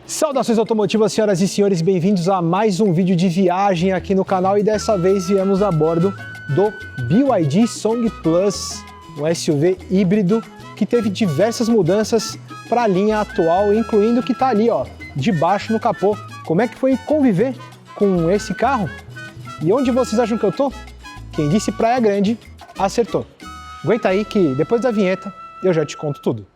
Saudações automotivas, senhoras e senhores, bem-vindos a mais um vídeo de viagem aqui no canal e dessa vez viemos a bordo do BYD Song Plus, um SUV híbrido que teve diversas mudanças para a linha atual, incluindo o que está ali, ó, debaixo no capô. Como é que foi conviver com esse carro? E onde vocês acham que eu tô? Quem disse Praia Grande, acertou. Aguenta aí que depois da vinheta eu já te conto tudo.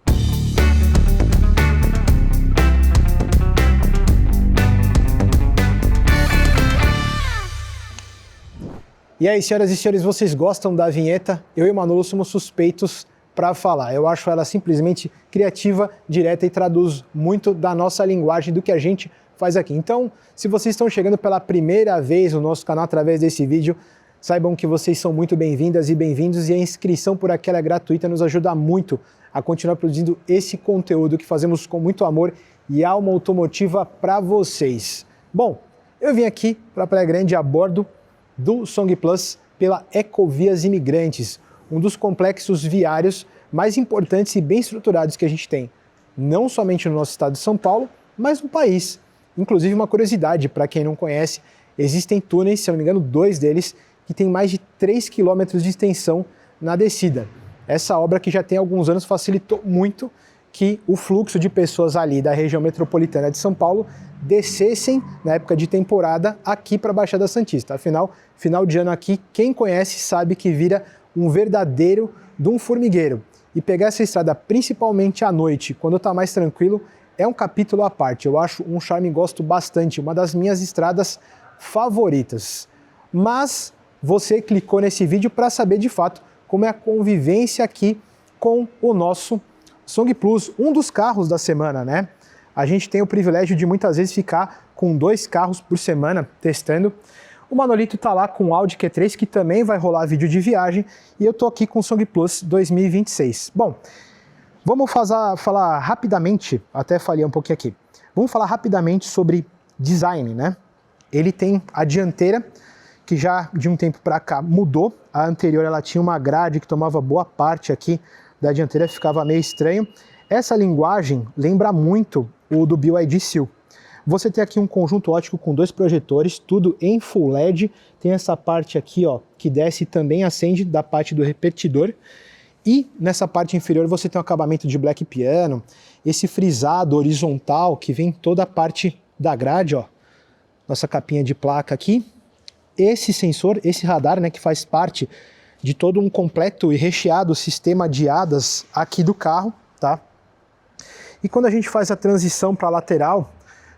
E aí, senhoras e senhores, vocês gostam da vinheta? Eu e o Manolo somos suspeitos para falar. Eu acho ela simplesmente criativa, direta e traduz muito da nossa linguagem, do que a gente faz aqui. Então, se vocês estão chegando pela primeira vez no nosso canal através desse vídeo, saibam que vocês são muito bem-vindas e bem-vindos e a inscrição por aqui é gratuita, nos ajuda muito a continuar produzindo esse conteúdo que fazemos com muito amor e alma automotiva para vocês. Bom, eu vim aqui para Praia Grande a bordo do Song Plus pela Ecovias Imigrantes, um dos complexos viários mais importantes e bem estruturados que a gente tem, não somente no nosso estado de São Paulo, mas no país. Inclusive, uma curiosidade, para quem não conhece, existem túneis, se não me engano, 2 deles, que tem mais de 3 quilômetros de extensão na descida. Essa obra que já tem alguns anos facilitou muito que o fluxo de pessoas ali da região metropolitana de São Paulo descessem na época de temporada aqui para a Baixada Santista. Afinal, final de ano aqui, quem conhece sabe que vira um verdadeiro de um formigueiro. E pegar essa estrada principalmente à noite, quando está mais tranquilo, é um capítulo à parte. Eu acho um charme e gosto bastante, uma das minhas estradas favoritas. Mas você clicou nesse vídeo para saber de fato como é a convivência aqui com o nosso Song Plus, um dos carros da semana, né? A gente tem o privilégio de muitas vezes ficar com 2 carros por semana testando. O Manolito tá lá com o Audi Q3, que também vai rolar vídeo de viagem, e eu tô aqui com o Song Plus 2026. Bom, vamos falar rapidamente, até falei um pouquinho aqui, vamos falar rapidamente sobre design, né? Ele tem a dianteira, que já de um tempo para cá mudou. A anterior ela tinha uma grade que tomava boa parte aqui da dianteira, ficava meio estranho. Essa linguagem lembra muito o do BYD Seal. Você tem aqui um conjunto óptico com 2 projetores, tudo em Full LED. Tem essa parte aqui, ó, que desce e também acende da parte do repetidor. E nessa parte inferior você tem um acabamento de black piano, esse frisado horizontal que vem toda a parte da grade, ó. Nossa capinha de placa aqui. Esse sensor, esse radar, né, que faz parte de todo um completo e recheado sistema de ADAS aqui do carro, tá? E quando a gente faz a transição para a lateral,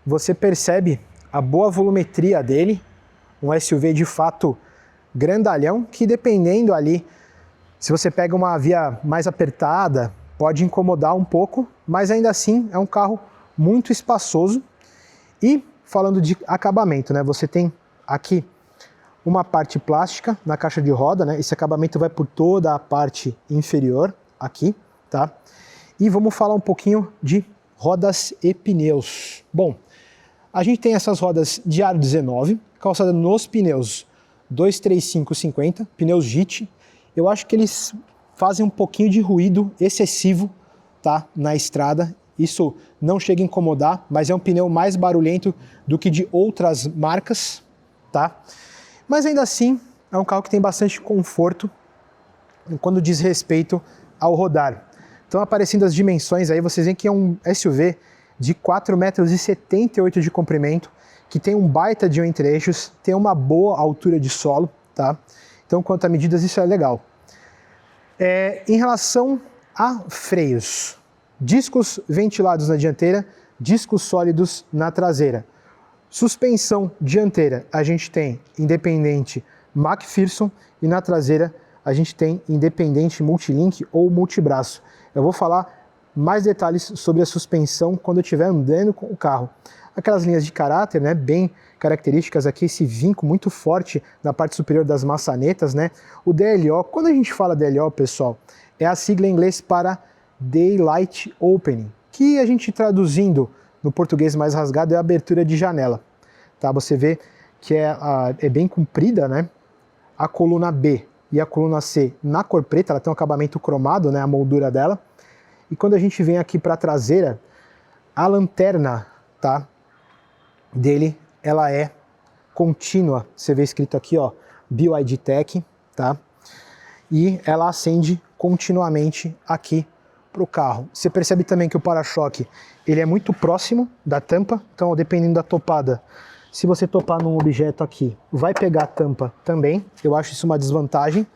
você percebe a boa volumetria dele, um SUV de fato grandalhão, que dependendo ali, se você pega uma via mais apertada, pode incomodar um pouco, mas ainda assim é um carro muito espaçoso. E falando de acabamento, né, você tem aqui uma parte plástica na caixa de roda, né? Esse acabamento vai por toda a parte inferior aqui, tá? E vamos falar um pouquinho de rodas e pneus. Bom, a gente tem essas rodas de aro 19, calçada nos pneus 235/50, pneus JIT. Eu acho que eles fazem um pouquinho de ruído excessivo, tá? Na estrada. Isso não chega a incomodar, mas é um pneu mais barulhento do que de outras marcas, tá? Mas ainda assim, é um carro que tem bastante conforto quando diz respeito ao rodar. Então, aparecendo as dimensões aí, vocês veem que é um SUV de 4,78 m de comprimento, que tem um baita de entre-eixos, tem uma boa altura de solo, tá? Então, quanto a medidas, isso é legal. Em relação a freios, discos ventilados na dianteira, discos sólidos na traseira. Suspensão dianteira, a gente tem independente McPherson e na traseira a gente tem independente multilink ou multibraço. Eu vou falar mais detalhes sobre a suspensão quando eu estiver andando com o carro. Aquelas linhas de caráter, né, bem características aqui, esse vinco muito forte na parte superior das maçanetas, né? O DLO, quando a gente fala DLO, pessoal, é a sigla em inglês para Daylight Opening, que a gente traduzindo no português mais rasgado é a abertura de janela. Tá? Você vê que é bem comprida, né? A coluna B e a coluna C na cor preta, ela tem um acabamento cromado, né? A moldura dela. E quando a gente vem aqui para a traseira, a lanterna tá, dele, ela é contínua. Você vê escrito aqui, ó, BYD Tech, tá? E ela acende continuamente aqui para o carro. Você percebe também que o para-choque ele é muito próximo da tampa, então dependendo da topada, se você topar num objeto aqui, vai pegar a tampa também. Eu acho isso uma desvantagem.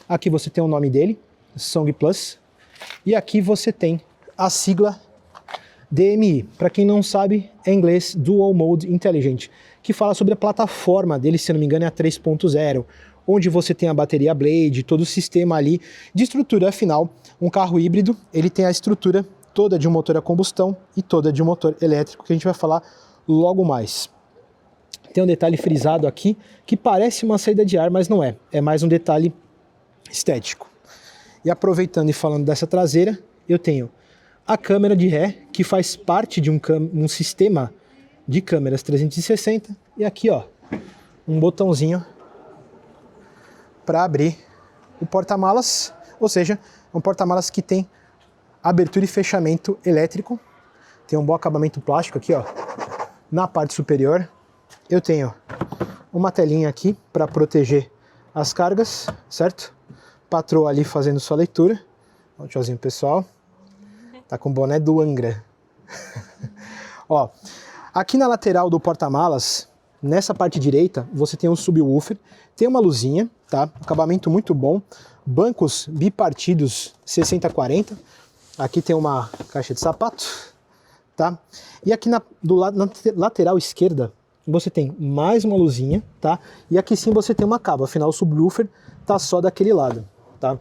Aqui você tem o nome dele, Song Plus, e aqui você tem a sigla DMI. Para quem não sabe, é em inglês Dual Mode Intelligent, que fala sobre a plataforma dele, se não me engano é a 3.0, onde você tem a bateria Blade, todo o sistema ali de estrutura. Afinal, um carro híbrido, ele tem a estrutura toda de um motor a combustão e toda de um motor elétrico, que a gente vai falar logo mais. Tem um detalhe frisado aqui, que parece uma saída de ar, mas não é. É mais um detalhe estético. E aproveitando e falando dessa traseira, eu tenho a câmera de ré, que faz parte de um sistema de câmeras 360, e aqui, ó, um botãozinho para abrir o porta-malas, ou seja, um porta-malas que tem abertura e fechamento elétrico. Tem um bom acabamento plástico aqui, ó, na parte superior. Eu tenho uma telinha aqui para proteger as cargas, certo? Patroa ali fazendo sua leitura. Um tchauzinho, pessoal. Tá com o boné do Angra. Ó, aqui na lateral do porta-malas, nessa parte direita, você tem um subwoofer, tem uma luzinha, tá? Acabamento muito bom. Bancos bipartidos 60/40. Aqui tem uma caixa de sapato, tá? E aqui na lateral esquerda, você tem mais uma luzinha, tá? E aqui sim você tem uma cabo, afinal o subwoofer tá só daquele lado, tá?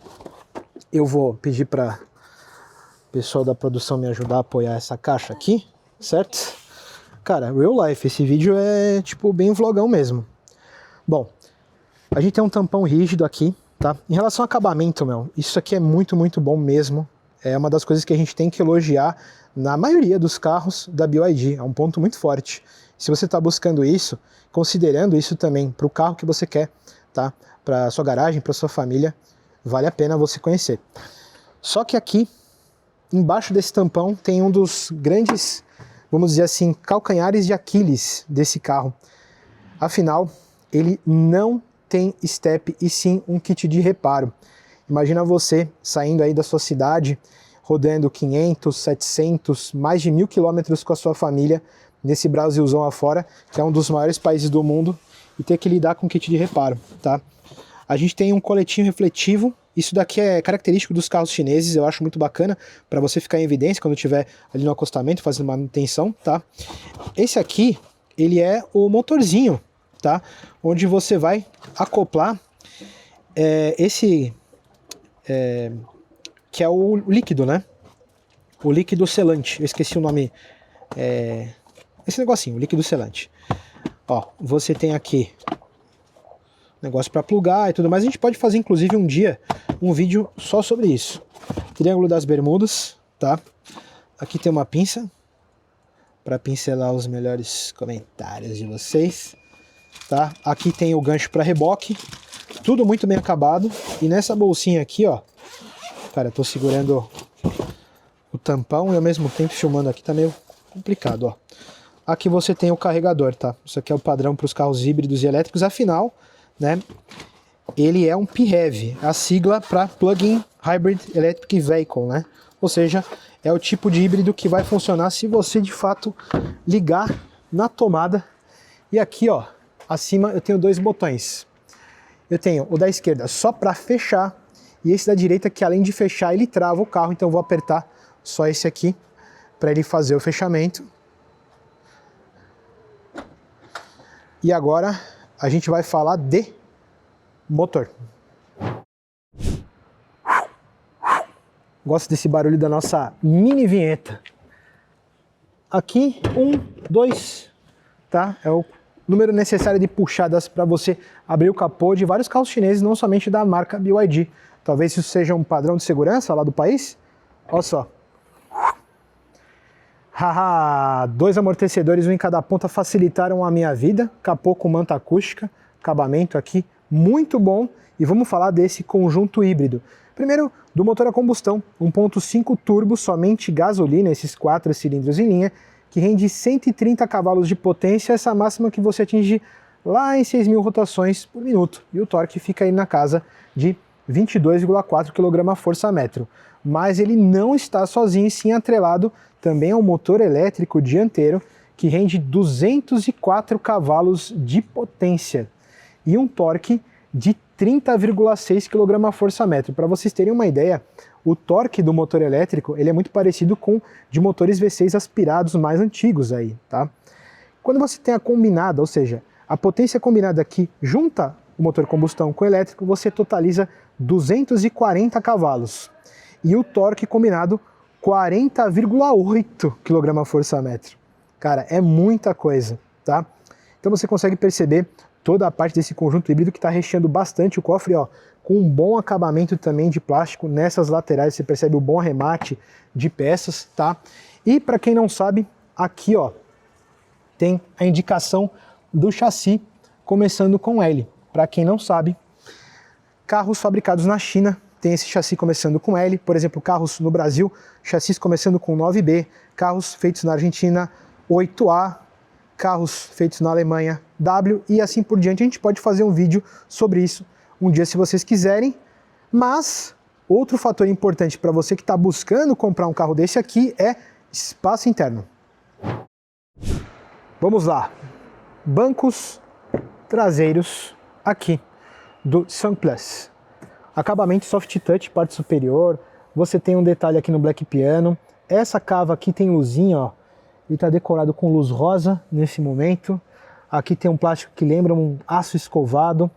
Eu vou pedir para o pessoal da produção me ajudar a apoiar essa caixa aqui, certo? Cara, real life, esse vídeo é tipo bem vlogão mesmo. Bom, a gente tem um tampão rígido aqui, tá? Em relação ao acabamento, isso aqui é muito, muito bom mesmo. É uma das coisas que a gente tem que elogiar na maioria dos carros da BYD, é um ponto muito forte. Se você está buscando isso, considerando isso também para o carro que você quer, tá? Para sua garagem, para sua família, vale a pena você conhecer. Só que aqui, embaixo desse tampão, tem um dos grandes, vamos dizer assim, calcanhares de Aquiles desse carro. Afinal, ele não tem step e sim um kit de reparo. Imagina você saindo aí da sua cidade, rodando 500, 700, mais de 1000 quilômetros com a sua família, nesse Brasilzão afora, que é um dos maiores países do mundo, e ter que lidar com kit de reparo, tá? A gente tem um coletinho refletivo, isso daqui é característico dos carros chineses, eu acho muito bacana, para você ficar em evidência quando estiver ali no acostamento, fazendo manutenção, tá? Esse aqui, ele é o motorzinho, tá? Onde você vai acoplar que é o líquido, né? O líquido selante, eu esqueci o nome, esse negocinho, o líquido selante. Ó, você tem aqui negócio para plugar e tudo mais. A gente pode fazer inclusive um dia um vídeo só sobre isso. Triângulo das Bermudas, tá? Aqui tem uma pinça para pincelar os melhores comentários de vocês, tá? Aqui tem o gancho para reboque, tudo muito bem acabado. E nessa bolsinha aqui, ó, cara, eu tô segurando o tampão e ao mesmo tempo filmando aqui, tá meio complicado, ó. Aqui você tem o carregador, tá? Isso aqui é o padrão para os carros híbridos e elétricos, afinal, né, ele é um PHEV, a sigla para Plug-in Hybrid Electric Vehicle, né? Ou seja, é o tipo de híbrido que vai funcionar se você de fato ligar na tomada. E aqui, ó, acima eu tenho dois botões. Eu tenho o da esquerda só para fechar e esse da direita que além de fechar ele trava o carro, então eu vou apertar só esse aqui para ele fazer o fechamento. E agora a gente vai falar de motor. Gosto desse barulho da nossa mini vinheta. Aqui, 1, 2, tá? É o número necessário de puxadas para você abrir o capô de vários carros chineses, não somente da marca BYD. Talvez isso seja um padrão de segurança lá do país. Olha só. Haha, 2 amortecedores, um em cada ponta, facilitaram a minha vida. Capô com manta acústica, acabamento aqui muito bom. E vamos falar desse conjunto híbrido. Primeiro, do motor a combustão, 1.5 turbo, somente gasolina, esses 4 cilindros em linha. que rende 130 cavalos de potência, essa máxima que você atinge lá em 6.000 rotações por minuto. E o torque fica aí na casa de 22,4 kgfm. Mas ele não está sozinho, e sim atrelado também ao motor elétrico dianteiro, que rende 204 cavalos de potência e um torque de 30,6 kgfm. Para vocês terem uma ideia, o torque do motor elétrico ele é muito parecido com o de motores V6 aspirados mais antigos aí, tá? Quando você tem a combinada, ou seja, a potência combinada que junta o motor combustão com o elétrico, você totaliza 240 cavalos. E o torque combinado, 40,8 kgfm. Cara, é muita coisa, tá? Então você consegue perceber toda a parte desse conjunto híbrido que está recheando bastante o cofre, ó, com um bom acabamento também de plástico nessas laterais, você percebe o bom arremate de peças, tá? E para quem não sabe, aqui, ó, tem a indicação do chassi, começando com L. Para quem não sabe, carros fabricados na China tem esse chassi começando com L, por exemplo, carros no Brasil, chassis começando com 9B, carros feitos na Argentina, 8A, carros feitos na Alemanha, W, e assim por diante. A gente pode fazer um vídeo sobre isso um dia se vocês quiserem, mas outro fator importante para você que está buscando comprar um carro desse aqui é espaço interno. Vamos lá, bancos traseiros aqui do Sunplus. Acabamento soft touch, parte superior, você tem um detalhe aqui no Black Piano, essa cava aqui tem luzinha, ó, ele está decorado com luz rosa nesse momento, aqui tem um plástico que lembra um aço escovado,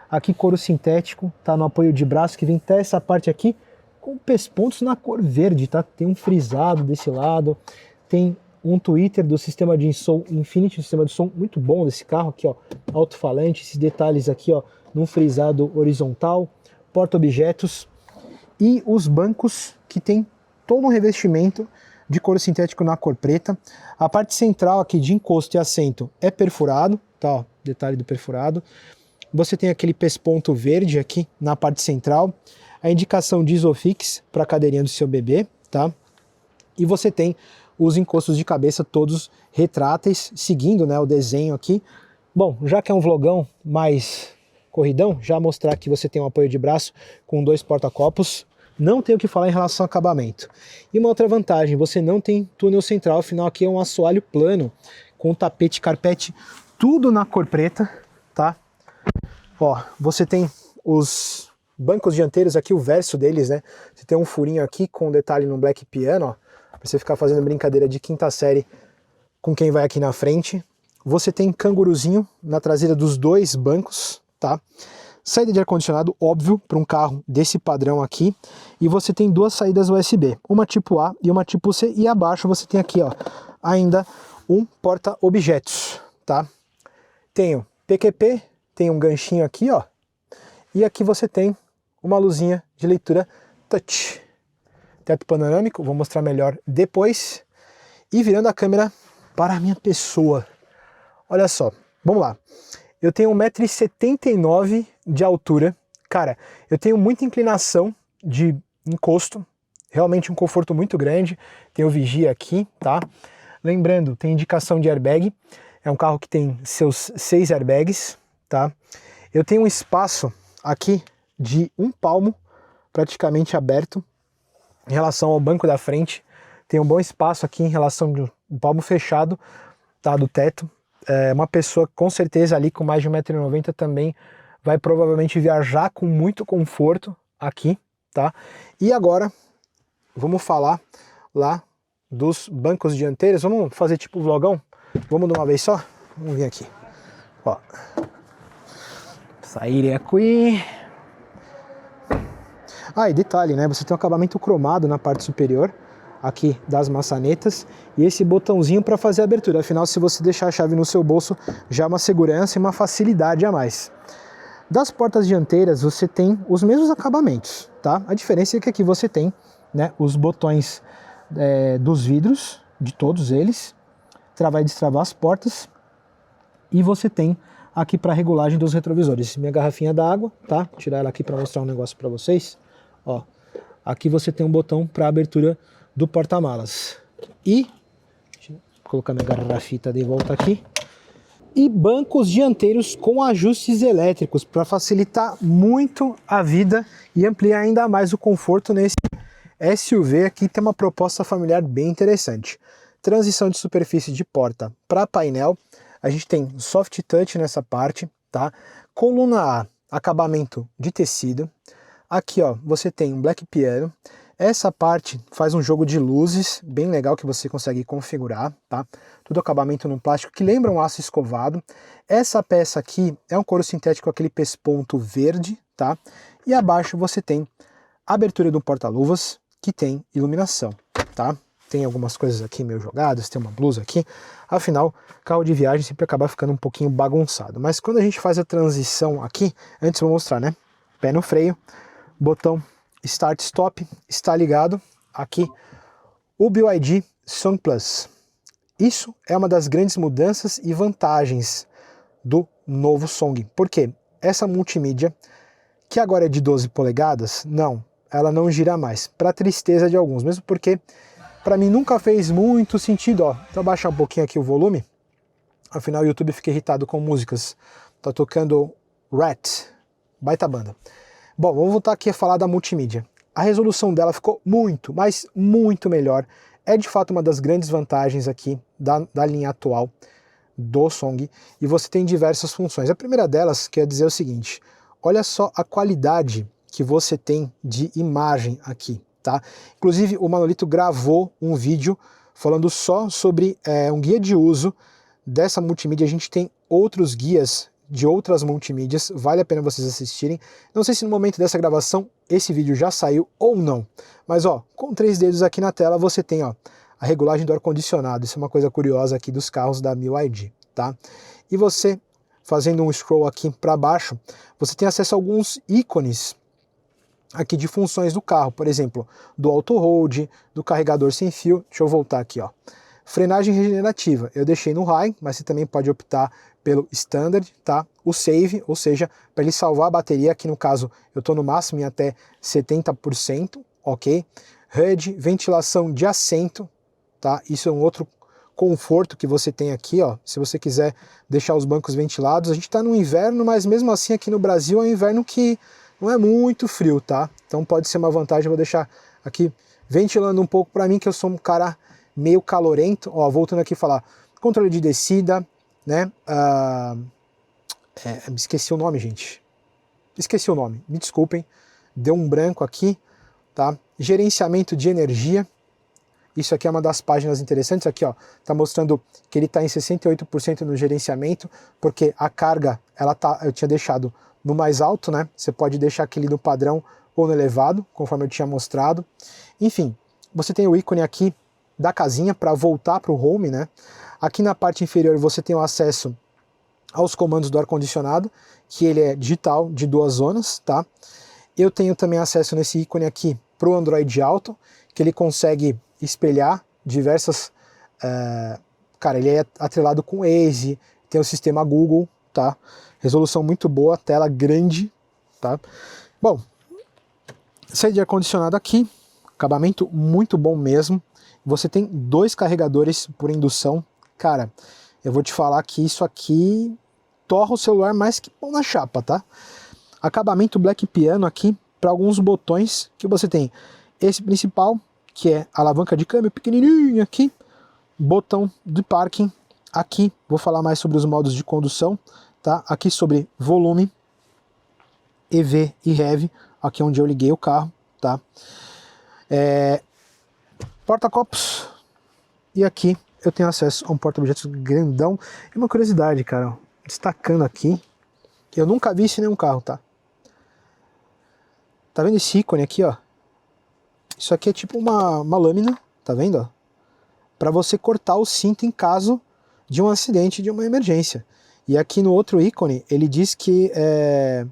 aqui couro sintético, tá no apoio de braço que vem até essa parte aqui com pespontos na cor verde, tá? Tem um frisado desse lado, tem um tweeter do sistema de som Infinity, um sistema de som muito bom desse carro aqui, ó, alto-falante, esses detalhes aqui, ó, num frisado horizontal, porta-objetos e os bancos que tem todo um revestimento de couro sintético na cor preta. A parte central aqui de encosto e assento é perfurado, tá, ó, detalhe do perfurado. Você tem aquele pesponto verde aqui na parte central, a indicação de Isofix para a cadeirinha do seu bebê, tá? E você tem os encostos de cabeça todos retráteis, seguindo, né, o desenho aqui. Bom, já que é um vlogão mais corridão, já mostrar que você tem um apoio de braço com 2 porta-copos, não tem o que falar em relação ao acabamento. E uma outra vantagem, você não tem túnel central, afinal aqui é um assoalho plano, com tapete, carpete, tudo na cor preta, tá? Ó, você tem os bancos dianteiros aqui, o verso deles, né? Você tem um furinho aqui com detalhe no Black Piano, ó, pra você ficar fazendo brincadeira de quinta série com quem vai aqui na frente. Você tem canguruzinho na traseira dos 2 bancos, tá? Saída de ar-condicionado, óbvio, para um carro desse padrão aqui. E você tem 2 saídas USB, uma tipo A e uma tipo C. E abaixo você tem aqui, ó, ainda um porta-objetos, tá? Tem o PQP, tem um ganchinho aqui, ó. E aqui você tem uma luzinha de leitura touch. Teto panorâmico, vou mostrar melhor depois. E virando a câmera para a minha pessoa. Olha só, vamos lá. Eu tenho 1,79 m de altura. Cara, eu tenho muita inclinação de encosto. Realmente um conforto muito grande. Tem o vigia aqui, tá? Lembrando, tem indicação de airbag. É um carro que tem seus 6 airbags, tá? Eu tenho um espaço aqui de 1 palmo, praticamente aberto, em relação ao banco da frente. Tem um bom espaço aqui em relação ao palmo fechado, tá, do teto. Uma pessoa com certeza ali com mais de 1,90 m também vai provavelmente viajar com muito conforto aqui, tá? E agora vamos falar lá dos bancos dianteiros. Vamos fazer tipo vlogão? Vamos de uma vez só? Vamos vir aqui. Ó. Sair aqui. Ah, e detalhe, né? Você tem um acabamento cromado na parte superior aqui das maçanetas e esse botãozinho para fazer a abertura. Afinal, se você deixar a chave no seu bolso, já é uma segurança e uma facilidade a mais. Das portas dianteiras você tem os mesmos acabamentos, tá? A diferença é que aqui você tem, né, os botões dos vidros, de todos eles, travar e destravar as portas, e você tem aqui para regulagem dos retrovisores. Minha garrafinha d'água, tá? Vou tirar ela aqui para mostrar um negócio para vocês. Ó, aqui você tem um botão para abertura do porta-malas. E colocar minha garrafita de volta aqui. E bancos dianteiros com ajustes elétricos para facilitar muito a vida e ampliar ainda mais o conforto nesse SUV. Aqui tem uma proposta familiar bem interessante. Transição de superfície de porta para painel. A gente tem soft touch nessa parte, tá? Coluna A, acabamento de tecido. Aqui, ó, você tem um black piano. Essa parte faz um jogo de luzes bem legal que você consegue configurar, tá? Tudo acabamento no plástico que lembra um aço escovado. Essa peça aqui é um couro sintético com aquele pesponto verde, tá? E abaixo você tem a abertura do porta-luvas que tem iluminação, tá? Tem algumas coisas aqui meio jogadas, tem uma blusa aqui. Afinal, carro de viagem sempre acaba ficando um pouquinho bagunçado. Mas quando a gente faz a transição aqui, antes eu vou mostrar, né? Pé no freio, botão Start Stop está ligado. Aqui o BYD Song Plus. Isso é uma das grandes mudanças e vantagens do novo Song. Por quê? Essa multimídia, que agora é de 12 polegadas, ela não gira mais. Para tristeza de alguns, mesmo porque para mim nunca fez muito sentido. Ó, então baixar um pouquinho aqui o volume. Afinal o YouTube fica irritado com músicas. Tá tocando Rat, baita banda. Bom, vamos voltar aqui a falar da multimídia. A resolução dela ficou muito, mas muito melhor. É de fato uma das grandes vantagens aqui da linha atual do Song. E você tem diversas funções. A primeira delas quer dizer o seguinte: olha só a qualidade que você tem de imagem aqui, tá? Inclusive o Manolito gravou um vídeo falando só sobre um guia de uso dessa multimídia. A gente tem outros guias de outras multimídias, vale a pena vocês assistirem. Não sei se no momento dessa gravação esse vídeo já saiu ou não, mas ó, com 3 dedos aqui na tela você tem ó, a regulagem do ar-condicionado. Isso é uma coisa curiosa aqui dos carros da BYD, tá? E você, fazendo um scroll aqui para baixo, você tem acesso a alguns ícones aqui de funções do carro, por exemplo, do auto hold, do carregador sem fio. Deixa eu voltar aqui, ó. Frenagem regenerativa, eu deixei no high, mas você também pode optar pelo standard, tá? O save, ou seja, para ele salvar a bateria, aqui no caso eu estou no máximo em até 70%, ok? HUD, ventilação de assento, tá? Isso é um outro conforto que você tem aqui, ó. Se você quiser deixar os bancos ventilados, a gente está no inverno, mas mesmo assim aqui no Brasil é um inverno que não é muito frio, tá? Então pode ser uma vantagem. Eu vou deixar aqui ventilando um pouco para mim, que eu sou um cara meio calorento. Ó, voltando aqui a falar, controle de descida, né? Esqueci o nome, gente. Esqueci o nome, me desculpem. Deu um branco aqui, tá? Gerenciamento de energia. Isso aqui é uma das páginas interessantes. Aqui, ó, tá mostrando que ele está em 68% no gerenciamento, porque a carga, eu tinha deixado no mais alto, né? Você pode deixar aquele no padrão ou no elevado, conforme eu tinha mostrado. Enfim, você tem o ícone aqui da casinha para voltar para o home, né? Aqui na parte inferior você tem o acesso aos comandos do ar-condicionado, que ele é digital, de 2 zonas, tá? Eu tenho também acesso nesse ícone aqui para o Android Auto, que ele consegue espelhar diversas... cara, ele é atrelado com o Waze, tem o sistema Google, tá? Resolução muito boa, tela grande, tá? Bom, saída de ar-condicionado aqui, acabamento muito bom mesmo. Você tem 2 carregadores por indução. Cara, eu vou te falar que isso aqui torra o celular mais que pão na chapa, tá? Acabamento Black Piano aqui para alguns botões que você tem. Esse principal, que é a alavanca de câmbio pequenininha aqui, botão de parking. Aqui vou falar mais sobre os modos de condução, tá? Aqui sobre volume, EV e Heavy, aqui onde eu liguei o carro, tá? Porta-copos, e aqui eu tenho acesso a um porta-objetos grandão. E uma curiosidade, cara, ó, destacando aqui, que eu nunca vi isso em nenhum carro, tá? Tá vendo esse ícone aqui, ó? Isso aqui é tipo uma lâmina, tá vendo, ó? Para você cortar o cinto em caso de um acidente, de uma emergência. E aqui no outro ícone, ele diz que é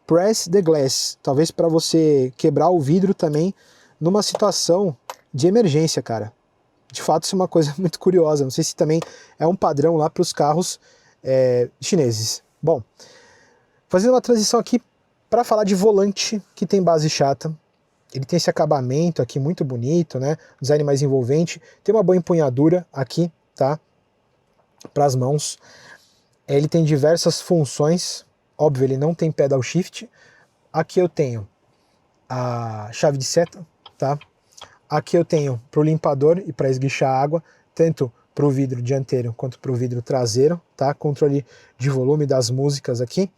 press the glass, talvez para você quebrar o vidro também numa situação de emergência, cara. De fato, isso é uma coisa muito curiosa. Não sei se também é um padrão lá para os carros chineses. Bom, fazendo uma transição aqui para falar de volante, que tem base chata. Ele tem esse acabamento aqui muito bonito, né? Design mais envolvente. Tem uma boa empunhadura aqui tá? Para as mãos. Ele tem diversas funções, óbvio, ele não tem pedal shift. Aqui eu tenho a chave de seta, tá? Aqui eu tenho para o limpador e para esguichar água, tanto para o vidro dianteiro quanto para o vidro traseiro, tá? Controle de volume das músicas aqui.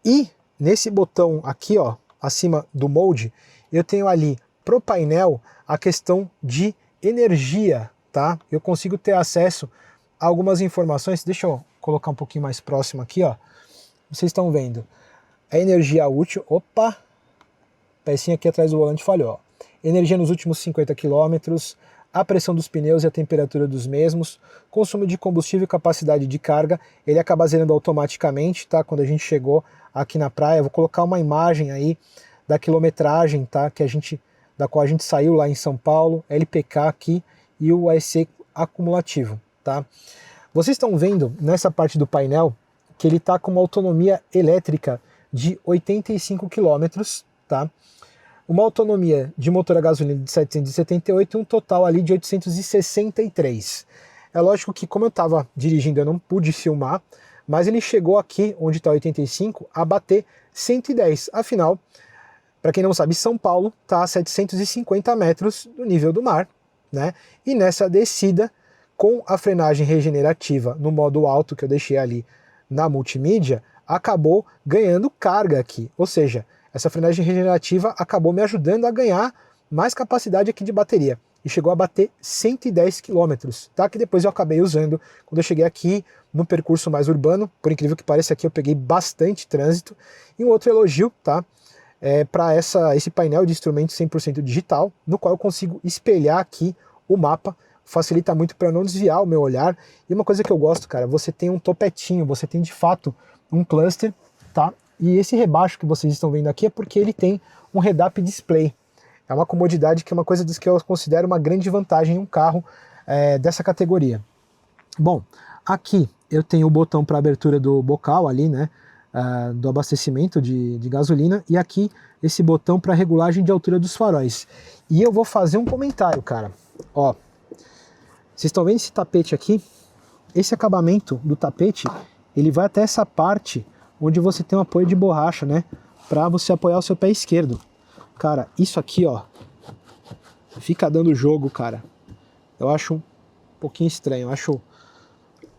E nesse botão aqui, ó, acima do molde, eu tenho ali pro painel a questão de energia, tá? Eu consigo ter acesso a algumas informações. Deixa eu colocar um pouquinho mais próximo aqui, ó. Vocês estão vendo a energia útil. Opa! Pecinha aqui atrás do volante falhou, ó. Energia nos últimos 50 km, a pressão dos pneus e a temperatura dos mesmos, consumo de combustível e capacidade de carga. Ele acaba zerando automaticamente, tá? Quando a gente chegou aqui na praia, eu vou colocar uma imagem aí da quilometragem, tá? Da qual a gente saiu lá em São Paulo, LPK aqui e o AEC acumulativo, tá? Vocês estão vendo nessa parte do painel que ele está com uma autonomia elétrica de 85 km, tá? Uma autonomia de motor a gasolina de 778 e um total ali de 863. É lógico que como eu estava dirigindo eu não pude filmar, mas ele chegou aqui, onde está 85, a bater 110. Afinal, para quem não sabe, São Paulo está a 750 metros do nível do mar, né? E nessa descida, com a frenagem regenerativa no modo alto que eu deixei ali na multimídia, acabou ganhando carga aqui. Ou seja, essa frenagem regenerativa acabou me ajudando a ganhar mais capacidade aqui de bateria. E chegou a bater 110 km, tá? Que depois eu acabei usando quando eu cheguei aqui no percurso mais urbano. Por incrível que pareça, aqui eu peguei bastante trânsito. E um outro elogio, tá? Para esse painel de instrumento 100% digital, no qual eu consigo espelhar aqui o mapa, facilita muito para não desviar o meu olhar. E uma coisa que eu gosto, cara, você tem um topetinho, você tem de fato um cluster, tá? E esse rebaixo que vocês estão vendo aqui é porque ele tem um head-up display. É uma comodidade que é uma coisa que eu considero uma grande vantagem em um carro dessa categoria. Bom, aqui eu tenho o botão para abertura do bocal ali, né? Do abastecimento de gasolina, e aqui esse botão para regulagem de altura dos faróis. E eu vou fazer um comentário, cara. Ó, vocês estão vendo esse tapete aqui? Esse acabamento do tapete, ele vai até essa parte onde você tem um apoio de borracha, né? Para você apoiar o seu pé esquerdo. Cara, isso aqui, ó, fica dando jogo, cara. Eu acho um pouquinho estranho, eu acho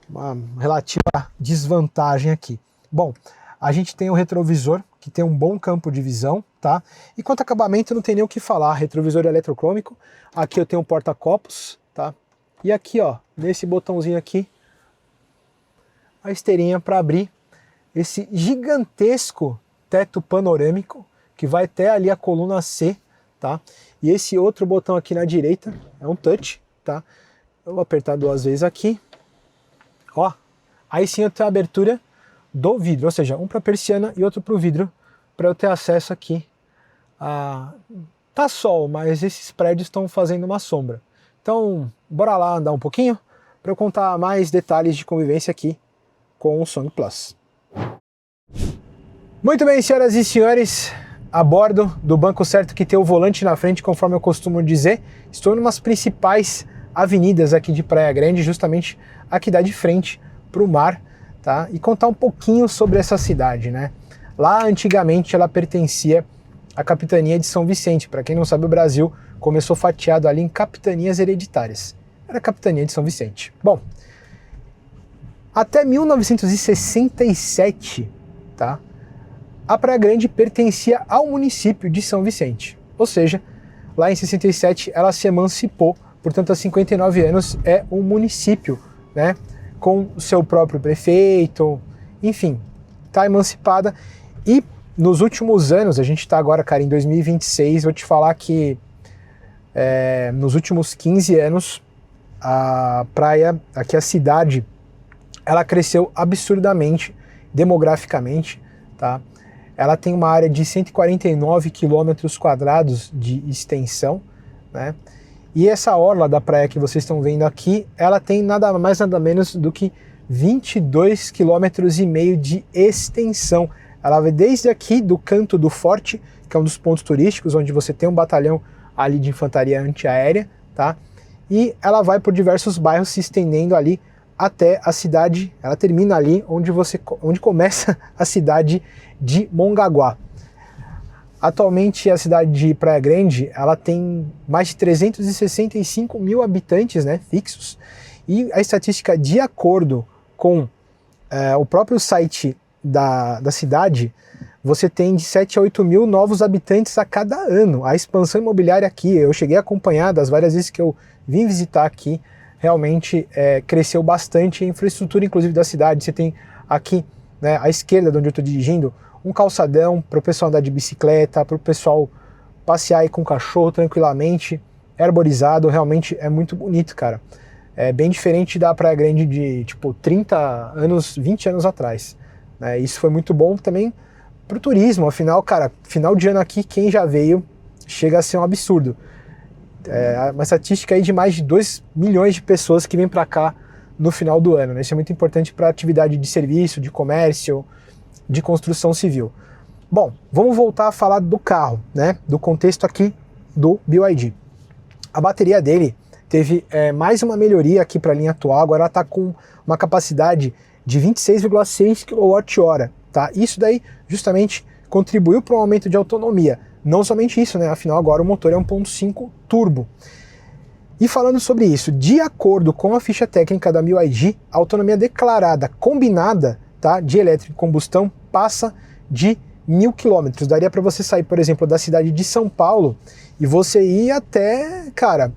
uma relativa desvantagem aqui. Bom, a gente tem o retrovisor, que tem um bom campo de visão, tá? E quanto a acabamento, não tem nem o que falar. Retrovisor eletrocrômico. Aqui eu tenho um porta-copos, tá? E aqui, ó, nesse botãozinho aqui, a esteirinha para abrir esse gigantesco teto panorâmico, que vai até ali a coluna C, tá? E esse outro botão aqui na direita é um touch, tá? Eu vou apertar 2 vezes aqui, ó. Aí sim eu tenho a abertura do vidro, ou seja, um para persiana e outro para o vidro, para eu ter acesso aqui a... Tá sol, mas esses prédios estão fazendo uma sombra. Então, bora lá andar um pouquinho para eu contar mais detalhes de convivência aqui com o Song Plus. Muito bem, senhoras e senhores, a bordo do banco certo que tem o volante na frente, conforme eu costumo dizer, estou em umas principais avenidas aqui de Praia Grande, justamente aqui dá de frente para o mar, tá? E contar um pouquinho sobre essa cidade, né? Lá antigamente ela pertencia à capitania de São Vicente. Para quem não sabe, o Brasil começou fatiado ali em capitanias hereditárias. Era a capitania de São Vicente. Bom, até 1967, tá? A Praia Grande pertencia ao município de São Vicente. Ou seja, lá em 67 ela se emancipou, portanto há 59 anos é um município, né? Com o seu próprio prefeito, enfim, está emancipada. E nos últimos anos, a gente está agora, cara, em 2026, vou te falar que nos últimos 15 anos, a praia, aqui a cidade, ela cresceu absurdamente, demograficamente, tá? Ela tem uma área de 149 quilômetros quadrados de extensão, né? E essa orla da praia que vocês estão vendo aqui, ela tem nada mais nada menos do que 22,5 km de extensão. Ela vai desde aqui do canto do Forte, que é um dos pontos turísticos, onde você tem um batalhão ali de infantaria antiaérea, tá? e ela vai por diversos bairros se estendendo ali até a cidade, ela termina ali onde começa a cidade de Mongaguá. Atualmente a cidade de Praia Grande, ela tem mais de 365 mil habitantes, né, fixos, e a estatística, de acordo com o próprio site da cidade, você tem de 7 a 8 mil novos habitantes a cada ano. A expansão imobiliária aqui, eu cheguei a acompanhar das várias vezes que eu vim visitar aqui, realmente cresceu bastante a infraestrutura, inclusive da cidade. Você tem aqui, né, à esquerda de onde eu estou dirigindo, um calçadão para o pessoal andar de bicicleta, para o pessoal passear aí com o cachorro tranquilamente, arborizado, realmente é muito bonito, cara. É bem diferente da Praia Grande de, tipo, 30 anos, 20 anos atrás, né? Isso foi muito bom também pro turismo, afinal, cara, final de ano aqui, quem já veio, chega a ser um absurdo. Uma estatística aí de mais de 2 milhões de pessoas que vêm para cá no final do ano, né? Isso é muito importante para atividade de serviço, de comércio, de construção civil. Bom, vamos voltar a falar do carro, né? Do contexto aqui do BYD. A bateria dele teve mais uma melhoria aqui para a linha atual, agora ela está com uma capacidade de 26,6 kWh, tá? Isso daí justamente contribuiu para um aumento de autonomia. Não somente isso, né? Afinal agora o motor é 1.5 turbo. E falando sobre isso, de acordo com a ficha técnica da BYD, a autonomia declarada combinada, tá, de elétrica e combustão passa de 1.000 km. Daria para você sair, por exemplo, da cidade de São Paulo e você ir até, cara,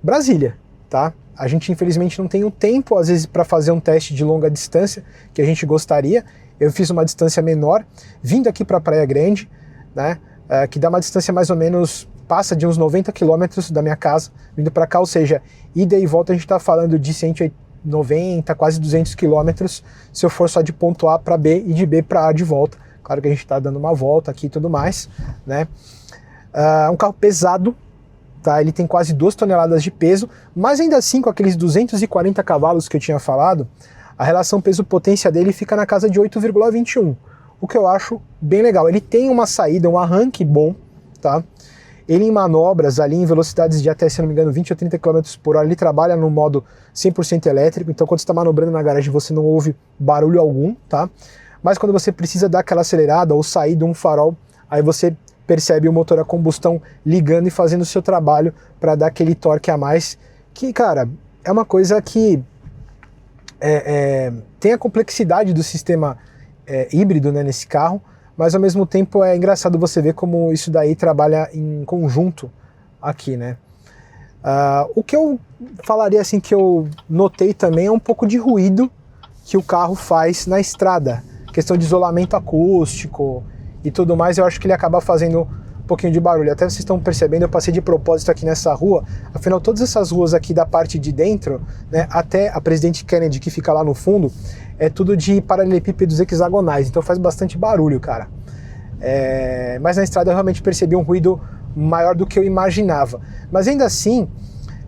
Brasília, tá? A gente infelizmente não tem o tempo, às vezes, para fazer um teste de longa distância que a gente gostaria. Eu fiz uma distância menor, vindo aqui para Praia Grande, né, que dá uma distância mais ou menos, passa de uns 90 km da minha casa, vindo para cá, ou seja, ida e volta a gente está falando de 190, quase 200 km, se eu for só de ponto A para B e de B para A de volta. Claro que a gente está dando uma volta aqui e tudo mais, né? Um carro pesado, tá? Ele tem quase 2 toneladas de peso, mas ainda assim, com aqueles 240 cavalos que eu tinha falado, a relação peso-potência dele fica na casa de 8,21, o que eu acho bem legal. Ele tem uma saída, um arranque bom, tá? Ele em manobras, ali em velocidades de até, se não me engano, 20 ou 30 km por hora, ele trabalha no modo 100% elétrico, então quando você está manobrando na garagem você não ouve barulho algum, tá? Mas quando você precisa dar aquela acelerada ou sair de um farol, aí você percebe o motor a combustão ligando e fazendo o seu trabalho para dar aquele torque a mais, que, cara, é uma coisa que tem a complexidade do sistema híbrido, né, nesse carro, mas ao mesmo tempo é engraçado você ver como isso daí trabalha em conjunto aqui, né? O que eu falaria assim que eu notei também é um pouco de ruído que o carro faz na estrada, questão de isolamento acústico e tudo mais. Eu acho que ele acaba fazendo um pouquinho de barulho. Até vocês estão percebendo, eu passei de propósito aqui nessa rua, afinal todas essas ruas aqui da parte de dentro, né, até a Presidente Kennedy que fica lá no fundo, é tudo de paralelepípedos hexagonais, então faz bastante barulho, cara. Mas na estrada eu realmente percebi um ruído maior do que eu imaginava. Mas ainda assim,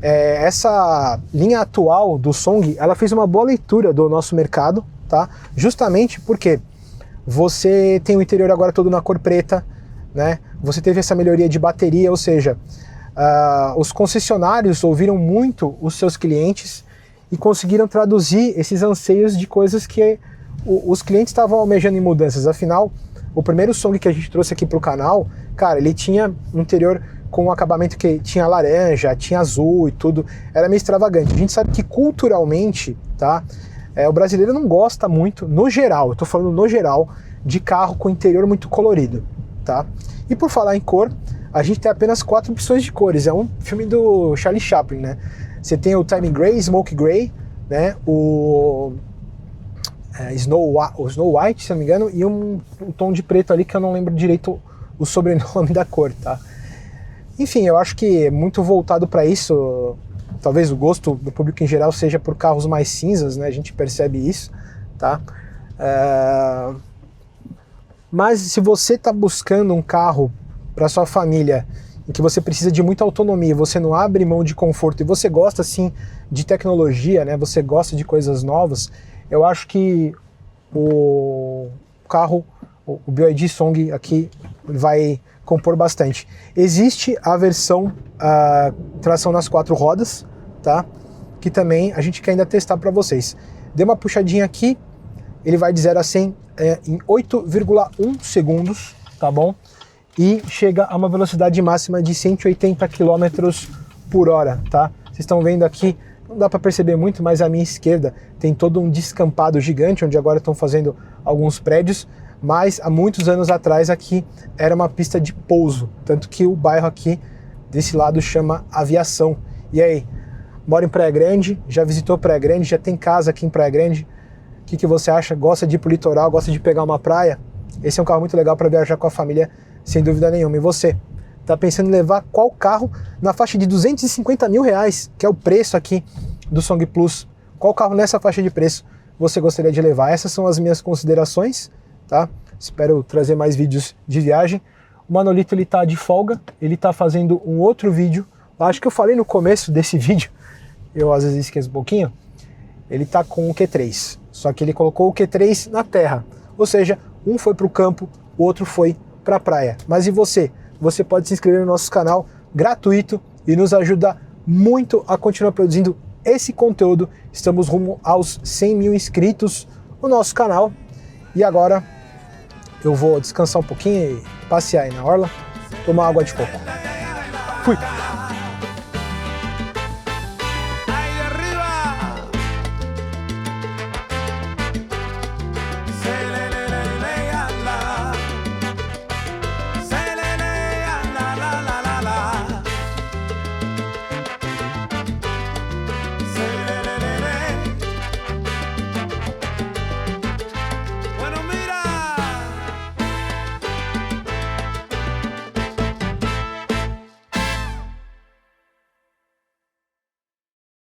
essa linha atual do Song, ela fez uma boa leitura do nosso mercado, tá? Justamente porque você tem o interior agora todo na cor preta, né? Você teve essa melhoria de bateria, ou seja, os concessionários ouviram muito os seus clientes e conseguiram traduzir esses anseios de coisas que os clientes estavam almejando em mudanças. Afinal, o primeiro Song que a gente trouxe aqui para o canal, cara, ele tinha um interior com um acabamento que tinha laranja, tinha azul e tudo, era meio extravagante. A gente sabe que culturalmente, tá, o brasileiro não gosta muito, no geral, eu tô falando no geral, de carro com interior muito colorido, tá? E por falar em cor, a gente tem apenas 4 opções de cores, é um filme do Charlie Chaplin, né? Você tem o Time Grey, Smoke Grey, né? O Snow White, se não me engano, e um tom de preto ali que eu não lembro direito o sobrenome da cor, tá? Enfim, eu acho que é muito voltado para isso. Talvez o gosto do público em geral seja por carros mais cinzas, né? A gente percebe isso, tá? Mas se você está buscando um carro para sua família em que você precisa de muita autonomia, você não abre mão de conforto e você gosta sim de tecnologia, né? Você gosta de coisas novas, eu acho que o carro, o BYD Song aqui vai compor bastante. Existe a versão tração nas 4 rodas, tá? Que também a gente quer ainda testar para vocês. Dê uma puxadinha aqui, ele vai de 0 a 100 em 8,1 segundos, tá bom? E chega a uma velocidade máxima de 180 km por hora, tá? Vocês estão vendo aqui, não dá para perceber muito, mas à minha esquerda tem todo um descampado gigante, onde agora estão fazendo alguns prédios, mas há muitos anos atrás aqui era uma pista de pouso, tanto que o bairro aqui desse lado chama Aviação. E aí, mora em Praia Grande, já visitou Praia Grande, já tem casa aqui em Praia Grande? O que você acha? Gosta de ir pro litoral, gosta de pegar uma praia? Esse é um carro muito legal para viajar com a família, sem dúvida nenhuma. E você? Tá pensando em levar qual carro na faixa de 250 mil reais, que é o preço aqui do Song Plus? Qual carro nessa faixa de preço você gostaria de levar? Essas são as minhas considerações, tá? Espero trazer mais vídeos de viagem. O Manolito, ele tá de folga, ele tá fazendo um outro vídeo. Acho que eu falei no começo desse vídeo, eu às vezes esqueço um pouquinho. Ele tá com o Q3, só que ele colocou o Q3 na terra. Ou seja, um foi pro campo, o outro foi pra praia. Mas e você? Você pode se inscrever no nosso canal gratuito e nos ajuda muito a continuar produzindo esse conteúdo. Estamos rumo aos 100 mil inscritos no nosso canal. E agora eu vou descansar um pouquinho e passear aí na orla, tomar água de coco. Fui!